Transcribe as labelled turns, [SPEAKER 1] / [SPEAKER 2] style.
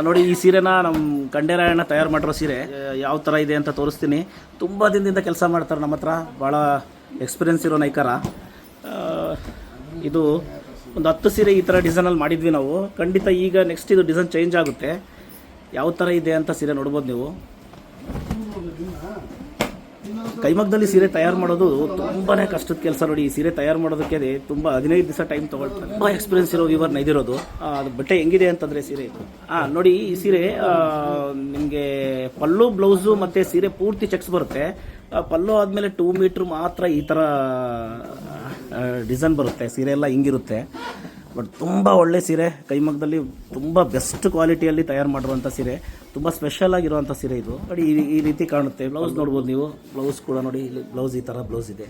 [SPEAKER 1] ನೋಡಿ ಈ ಸೀರೆನ ನಮ್ಮ ಕಂಡೇರಾಯಣ್ಣ ತಯಾರು ಮಾಡಿರೋ ಸೀರೆ ಯಾವ ಥರ ಇದೆ ಅಂತ ತೋರಿಸ್ತೀನಿ. ತುಂಬ ದಿನದಿಂದ ಕೆಲಸ ಮಾಡ್ತಾರೆ ನಮ್ಮ ಹತ್ರ, ಭಾಳ ಎಕ್ಸ್ಪೀರಿಯನ್ಸ್ ಇರೋ ನೈಕರ. ಇದು ಒಂದು 10 ಸೀರೆ ಈ ಥರ ಡಿಸೈನಲ್ಲಿ ಮಾಡಿದ್ವಿ ನಾವು. ಖಂಡಿತ ಈಗ ನೆಕ್ಸ್ಟ್ ಇದು ಡಿಸೈನ್ ಚೇಂಜ್ ಆಗುತ್ತೆ. ಯಾವ ಥರ ಇದೆ ಅಂತ ಸೀರೆ ನೋಡ್ಬೋದು ನೀವು. ಕೈಮಗ್ಗದಲ್ಲಿ ಸೀರೆ ತಯಾರು ಮಾಡೋದು ತುಂಬಾ ಕಷ್ಟದ ಕೆಲಸ ನೋಡಿ. ಈ ಸೀರೆ ತಯಾರು ಮಾಡೋದಕ್ಕೆ ತುಂಬ 15 ದಿವಸ ಟೈಮ್ ತೊಗೊಳ್ತಾರೆ. ತುಂಬ ಎಕ್ಸ್ಪೀರಿಯನ್ಸ್ ಇರೋ ವಿವರ್ ನೈದಿರೋದು. ಅದು ಬಟ್ಟೆ ಹೆಂಗಿದೆ ಅಂತಂದರೆ ಸೀರೆ ಇದು ನೋಡಿ. ಈ ಸೀರೆ ನಿಮಗೆ ಪಲ್ಲು, ಬ್ಲೌಸು ಮತ್ತು ಸೀರೆ ಪೂರ್ತಿ ಚೆಕ್ಸ್ ಬರುತ್ತೆ. ಪಲ್ಲು ಆದಮೇಲೆ 2 ಮೀಟ್ರ್ ಮಾತ್ರ ಈ ಥರ ಡಿಸೈನ್ ಬರುತ್ತೆ. ಸೀರೆ ಎಲ್ಲ ಹಿಂಗಿರುತ್ತೆ. ಬಟ್ ತುಂಬ ಒಳ್ಳೆ ಸೀರೆ, ಕೈಮಗ್ಗದಲ್ಲಿ ತುಂಬ ಬೆಸ್ಟ್ ಕ್ವಾಲಿಟಿಯಲ್ಲಿ ತಯಾರು ಮಾಡಿರುವಂಥ ಸೀರೆ, ತುಂಬ ಸ್ಪೆಷಲ್ ಆಗಿರುವಂಥ ಸೀರೆ ಇದು ನೋಡಿ. ಈ ರೀತಿ ಕಾಣುತ್ತೆ. ಬ್ಲೌಸ್ ನೋಡ್ಬೋದು ನೀವು. ಬ್ಲೌಸ್ ಕೂಡ ನೋಡಿ, ಇಲ್ಲಿ ಬ್ಲೌಸ್ ಈ ಥರ ಬ್ಲೌಸ್ ಇದೆ.